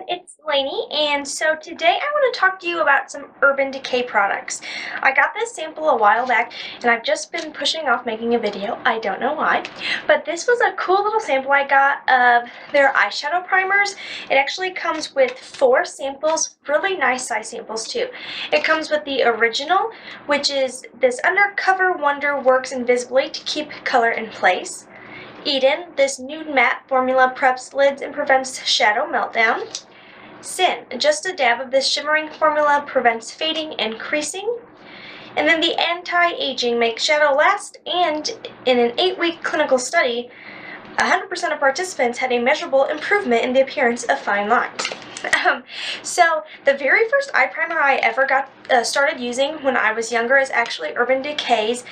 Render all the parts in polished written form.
it's Lainey, and so today I want to talk to you about some Urban Decay products. I got this sample a while back, and I've just been pushing off making a video. I don't know why, but this was a cool little sample I got of their eyeshadow primers. It actually comes with 4 samples, really nice size samples too. It comes with the original, which is this Undercover Wonder works invisibly to keep color in place. Eden, this nude matte formula preps lids and prevents shadow meltdown. Sin, just a dab of this shimmering formula prevents fading and creasing. And then the anti-aging makes shadow last, and in an 8-week clinical study, 100% of participants had a measurable improvement in the appearance of fine lines. So the very first eye primer I ever started using when I was younger is actually Urban Decay's.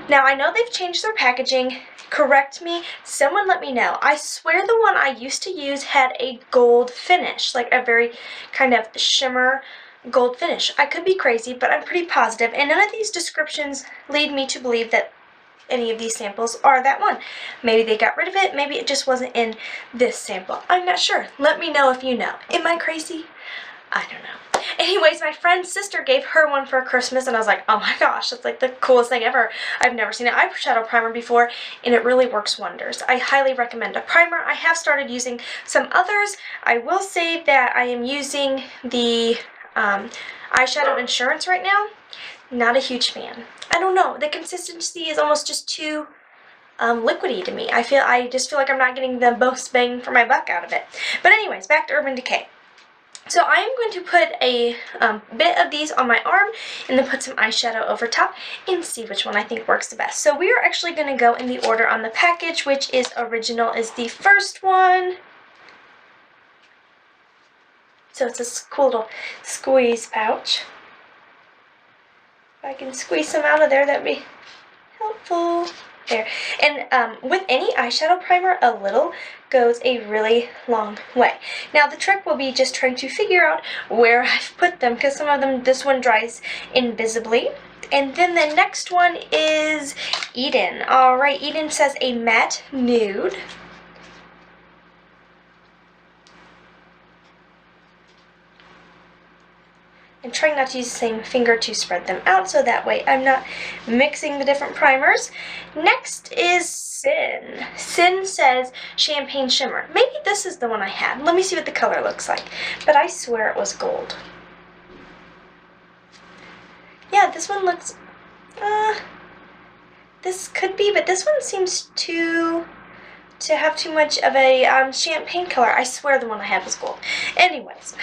Now I know they've changed their packaging. Correct me, someone let me know. I swear the one I used to use had a gold finish, like a very kind of shimmer gold finish. I could be crazy, but I'm pretty positive, and none of these descriptions lead me to believe that any of these samples are that one. Maybe they got rid of it, maybe it just wasn't in this sample. I'm not sure. Let me know if you know. Am I crazy? I don't know. Anyways, my friend's sister gave her one for Christmas, and I was like, oh my gosh, that's like the coolest thing ever. I've never seen an eyeshadow primer before, and it really works wonders. I highly recommend a primer. I have started using some others. I will say that I am using the eyeshadow insurance right now. Not a huge fan. I don't know. The consistency is almost just too liquidy to me. I just feel like I'm not getting the most bang for my buck out of it. But anyways, back to Urban Decay. So I am going to put a bit of these on my arm and then put some eyeshadow over top and see which one I think works the best. So we are actually going to go in the order on the package, which is original is the first one. So it's a cool little squeeze pouch. If I can squeeze some out of there, that'd be helpful. There. And with any eyeshadow primer, a little goes a really long way. Now the trick will be just trying to figure out where I've put them, because some of them, this one dries invisibly. And then the next one is Eden. Alright, Eden says a matte nude. And trying not to use the same finger to spread them out, so that way I'm not mixing the different primers. Next is Sin. Sin says Champagne Shimmer. Maybe this is the one I had. Let me see what the color looks like. But I swear it was gold. Yeah, this one looks... this could be, but this one seems to have too much of a champagne color. I swear the one I had was gold. Anyways,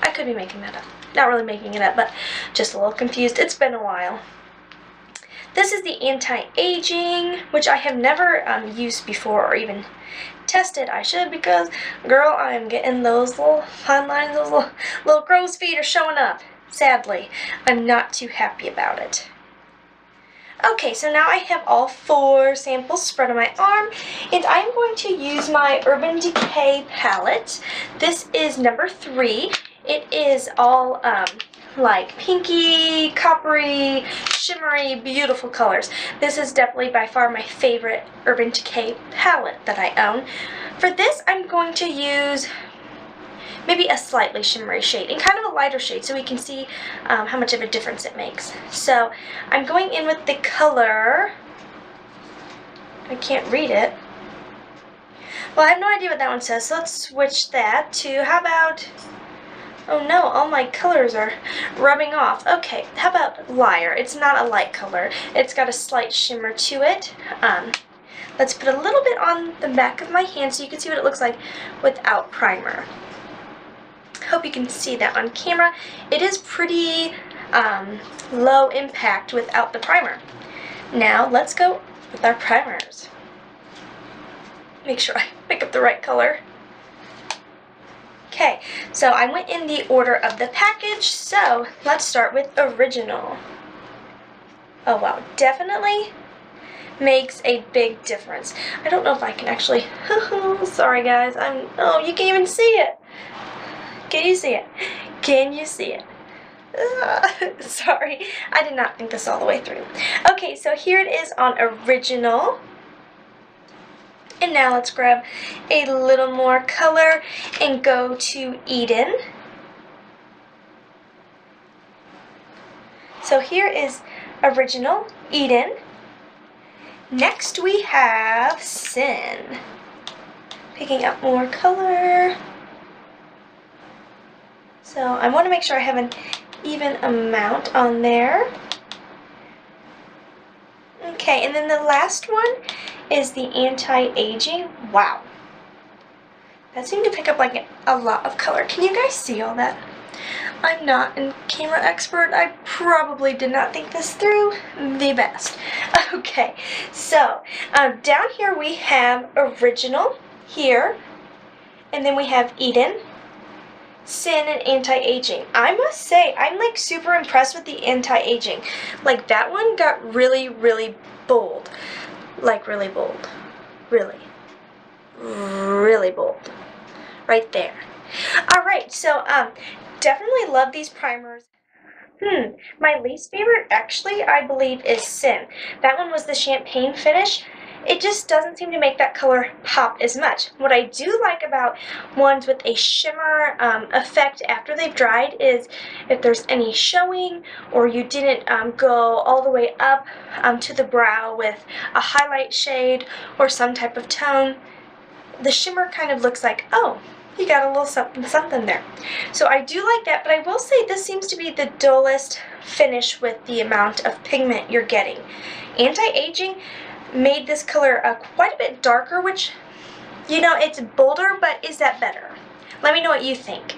I could be making that up. Not really making it up, but just a little confused. It's been a while. This is the anti-aging, which I have never used before or even tested. I should, because, girl, I am getting those little fine lines, those little crow's feet are showing up. Sadly, I'm not too happy about it. Okay, so now I have all 4 samples spread on my arm, and I'm going to use my Urban Decay palette. This is number 3. It is all like pinky, coppery, shimmery, beautiful colors. This is definitely by far my favorite Urban Decay palette that I own. For this, I'm going to use maybe a slightly shimmery shade and kind of a lighter shade so we can see how much of a difference it makes. So I'm going in with the color, I can't read it. Well, I have no idea what that one says, so let's switch that to, how about, oh no, all my colors are rubbing off. Okay, how about Liar? It's not a light color. It's got a slight shimmer to it. Let's put a little bit on the back of my hand so you can see what it looks like without primer. Hope you can see that on camera. It is pretty low impact without the primer. Now let's go with our primers. Make sure I pick up the right color. Okay, so I went in the order of the package, so let's start with original. Oh wow, definitely makes a big difference. I don't know if I can actually, sorry guys, oh, you can't even see it. Can you see it? Can you see it? Sorry, I did not think this all the way through. Okay, so here it is on original. And now let's grab a little more color and go to Eden. So here is Original, Eden. Next we have Sin. Picking up more color. So I want to make sure I have an even amount on there. Okay, and then the last one is the Anti-Aging. Wow. That seemed to pick up like a lot of color. Can you guys see all that? I'm not a camera expert. I probably did not think this through the best. Okay, so down here we have Original here, and then we have Eden, Sin, and Anti-Aging. I must say, I'm like super impressed with the Anti-Aging. Like that one got really, really bold. Like really bold. Really. Really bold. Right there. Alright, so definitely love these primers. My least favorite actually, I believe, is Sin. That one was the champagne finish. It just doesn't seem to make that color pop as much. What I do like about ones with a shimmer effect after they've dried is if there's any showing or you didn't go all the way up to the brow with a highlight shade or some type of tone, the shimmer kind of looks like, oh, you got a little something something there. So I do like that, but I will say this seems to be the dullest finish with the amount of pigment you're getting. Anti-Aging made this color quite a bit darker, which, you know, it's bolder, but is that better? Let me know what you think.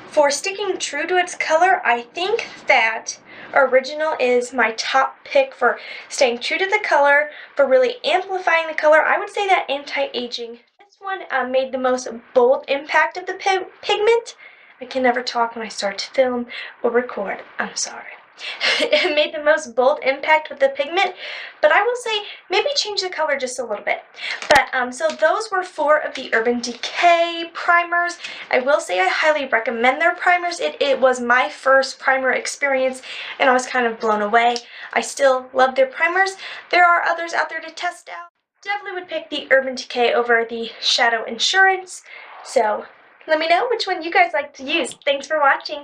For sticking true to its color, I think that Original is my top pick for staying true to the color, for really amplifying the color. I would say that Anti-Aging. This one made the most bold impact of the pigment. I can never talk when I start to film or record. I'm sorry. It made the most bold impact with the pigment, but I will say maybe change the color just a little bit. But so those were 4 of the Urban Decay primers. I will say I highly recommend their primers. It was my first primer experience and I was kind of blown away. I still love their primers. There are others out there to test out. Definitely would pick the Urban Decay over the Shadow Insurance. So let me know which one you guys like to use. Thanks for watching.